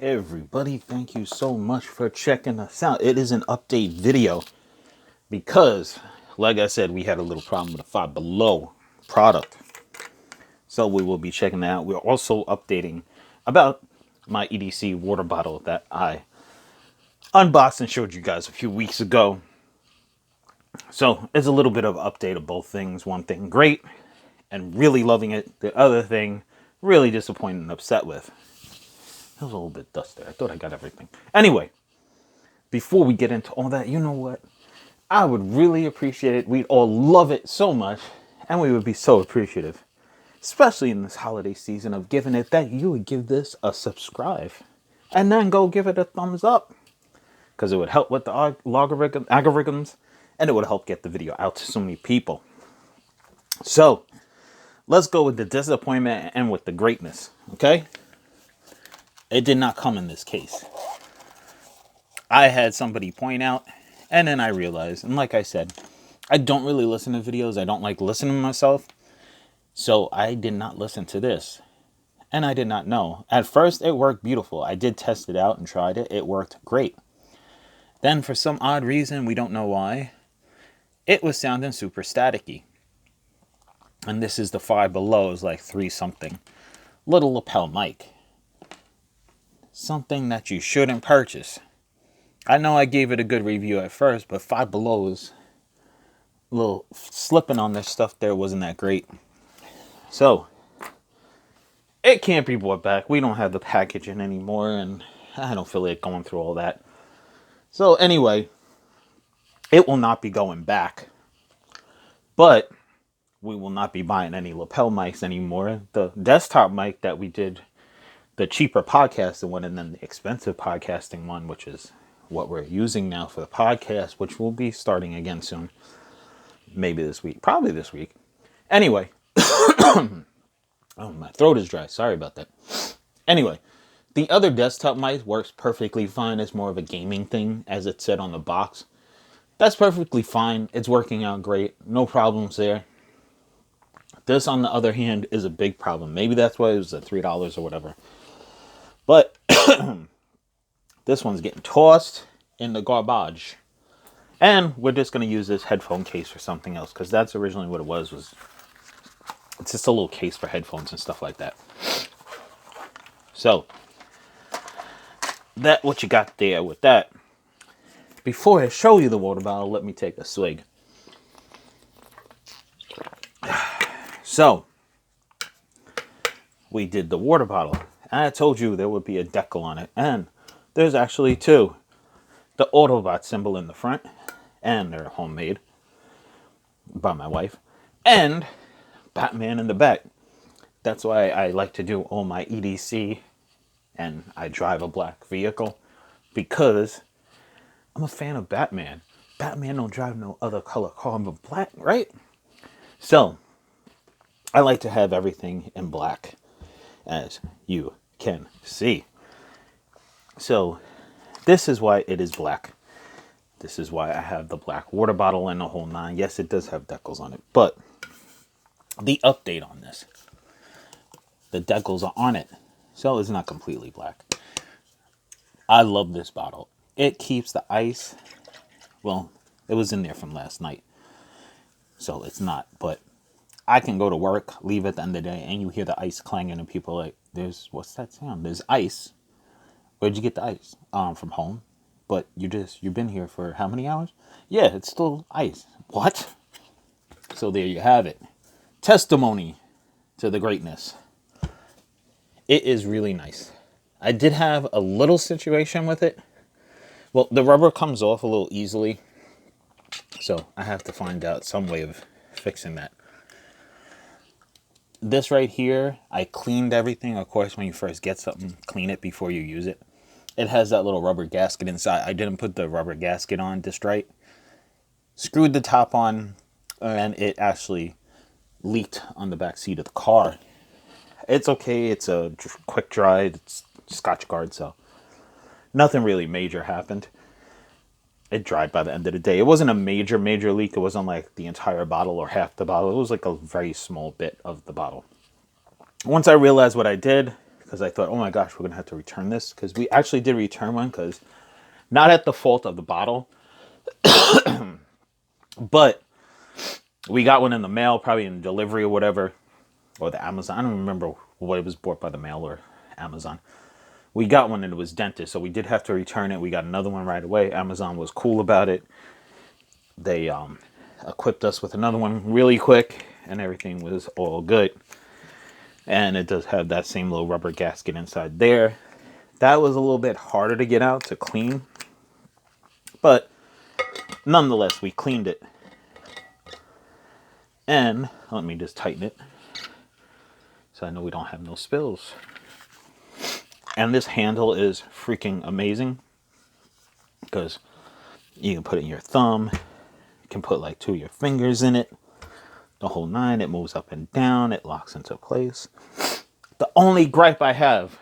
Everybody, thank you so much for checking us out. It is an update video because, like I said, we had a little problem with the Five Below product. So we will be checking that out. We're also updating about my EDC water bottle that I unboxed and showed you guys a few weeks ago. So it's a little bit of an update of both things. One thing great and really loving it. The other thing really disappointed and upset with. It was a little bit dusty. I thought I got everything. Anyway, before we get into all that, you know what? I would really appreciate it. We'd all love it so much. And we would be so appreciative, especially in this holiday season, of giving it that you would give this a subscribe. And then go give it a thumbs up. Because it would help with the algorithms. And it would help get the video out to so many people. So, let's go with the disappointment and with the greatness. Okay? It did not come in this case. I had somebody point out, and then I realized, and like I said, I don't really listen to videos. I don't like listening to myself. So I did not listen to this. And I did not know. At first, it worked beautiful. I did test it out and tried it. It worked great. Then for some odd reason, we don't know why, it was sounding super staticky. And this is the Five Below, is like 3 something. Little lapel mic. Something that you shouldn't purchase. I know I gave it a good review at first, but Five Below is a little slipping on this stuff there. Wasn't that great. So, it can't be brought back. We don't have the packaging anymore, and I don't feel like going through all that. So anyway, it will not be going back. But we will not be buying any lapel mics anymore. The desktop mic that we did, the cheaper podcasting one, and then the expensive podcasting one, which is what we're using now for the podcast, which will be starting again soon. Maybe this week. Probably this week. Anyway. Oh, my throat is dry. Sorry about that. Anyway. The other desktop mic works perfectly fine. It's more of a gaming thing, as it said on the box. That's perfectly fine. It's working out great. No problems there. This, on the other hand, is a big problem. Maybe that's why it was at $3 or whatever. But this one's getting tossed in the garbage. And we're just going to use this headphone case for something else, because that's originally what it was. It's just a little case for headphones and stuff like that. So, that what you got there with that. Before I show you the water bottle, let me take a swig. So, we did the water bottle. And I told you there would be a decal on it. And there's actually 2. The Autobot symbol in the front. And they're homemade. By my wife. And Batman in the back. That's why I like to do all my EDC. And I drive a black vehicle. Because I'm a fan of Batman. Batman don't drive no other color car but black, right? So, I like to have everything in black, as you can see. So, this is why it is black. This is why I have the black water bottle and the whole 9. Yes, it does have decals on it, but the update on this. The decals are on it, so it's not completely black. I love this bottle. It keeps the ice. Well, it was in there from last night, so it's not. But I can go to work, leave at the end of the day, and you hear the ice clanging, and people are like, what's that sound? There's ice. Where'd you get the ice? From home. But you've been here for how many hours? Yeah, it's still ice. What? So there you have it. Testimony to the greatness. It is really nice. I did have a little situation with it. Well, the rubber comes off a little easily. So I have to find out some way of fixing that. This right here, I cleaned everything. Of course, when you first get something, clean it before you use it. It has that little rubber gasket inside. I didn't put the rubber gasket on just right. Screwed the top on, and it actually leaked on the back seat of the car. It's okay. It's a quick dry. It's Scotch Guard, so nothing really major happened. It dried by the end of the day. It wasn't a major leak. It wasn't like the entire bottle or half the bottle. It was like a very small bit of the bottle. Once I realized what I did, because I thought, oh my gosh, we're gonna have to return this, because we actually did return one, because not at the fault of the bottle, but we got one in the mail, probably in delivery or whatever, or the Amazon. I don't remember what it was bought by the mail or Amazon. We got one and it was dented, so we did have to return it. We got another one right away. Amazon was cool about it. They equipped us with another one really quick, and everything was all good. And it does have that same little rubber gasket inside there. That was a little bit harder to get out to clean, but nonetheless, we cleaned it. And let me just tighten it so I know we don't have no spills. And this handle is freaking amazing, because you can put it in your thumb. You can put like 2 of your fingers in it. The whole nine. It moves up and down. It locks into place. The only gripe I have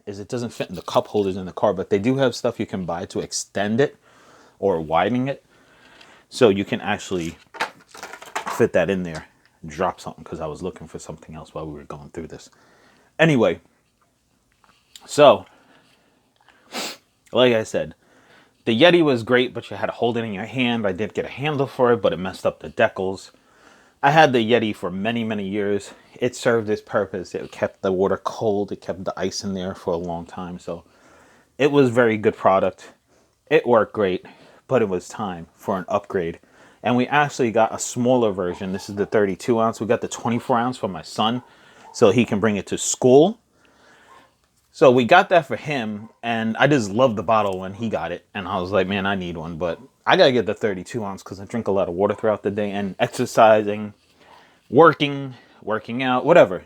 is it doesn't fit in the cup holders in the car, but they do have stuff you can buy to extend it or widen it, so you can actually fit that in there and drop something, because I was looking for something else while we were going through this. Anyway, so like I said, the Yeti was great, but you had to hold it in your hand. I did get a handle for it, but it messed up the decals. I had the Yeti for many, many years. It served its purpose. It kept the water cold. It kept the ice in there for a long time. So it was very good product. It worked great, but it was time for an upgrade. And we actually got a smaller version. This is the 32 ounce. We got the 24 ounce for my son, so he can bring it to school. So we got that for him, and I just loved the bottle when he got it. And I was like, man, I need one, but I got to get the 32 ounce because I drink a lot of water throughout the day, and exercising, working out, whatever.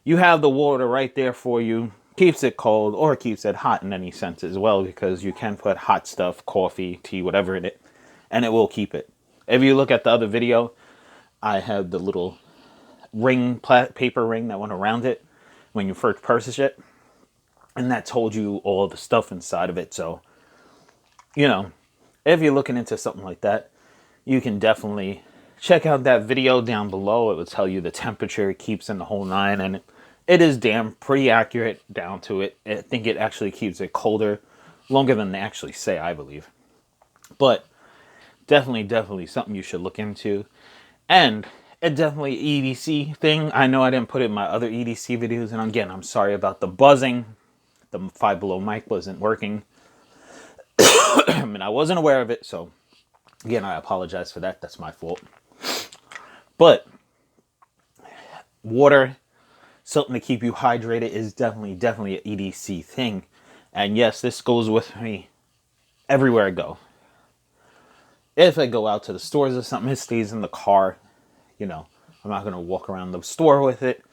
You have the water right there for you. Keeps it cold or keeps it hot in any sense as well, because you can put hot stuff, coffee, tea, whatever in it, and it will keep it. If you look at the other video, I had the little ring, paper ring that went around it when you first purchase it. And that told you all the stuff inside of it. So, you know, if you're looking into something like that, you can definitely check out that video down below. It will tell you the temperature it keeps in the whole nine. And it is pretty accurate down to it. I think it actually keeps it colder longer than they actually say, I believe. But definitely something you should look into. And it definitely EDC thing. I know I didn't put it in my other EDC videos. And again, I'm sorry about the buzzing. The Five Below mic wasn't working. And I wasn't aware of it. So, again, I apologize for that. That's my fault. But water, something to keep you hydrated, is definitely an EDC thing. And yes, this goes with me everywhere I go. If I go out to the stores or something, it stays in the car. You know, I'm not going to walk around the store with it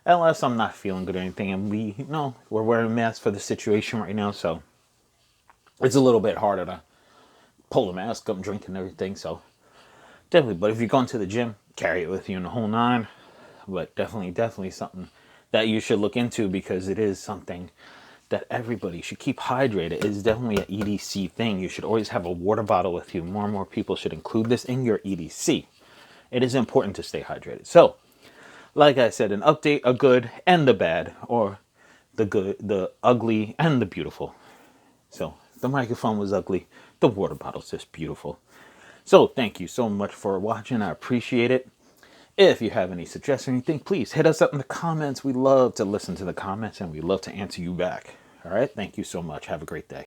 unless I'm not feeling good or anything. And we're wearing masks for the situation right now, so it's a little bit harder to pull the mask up, drink and everything. So definitely, but if you're going to the gym, carry it with you in the whole nine. But definitely something that you should look into, because it is something that everybody should keep hydrated. It is definitely an EDC thing. You should always have a water bottle with you. More and more people should include this in your EDC. It is important to stay hydrated. So, like I said, an update, a good and the bad, or the good, the ugly, and the beautiful. So, the microphone was ugly. The water bottle's just beautiful. So, thank you so much for watching. I appreciate it. If you have any suggestions or anything, please hit us up in the comments. We love to listen to the comments, and we love to answer you back. All right? Thank you so much. Have a great day.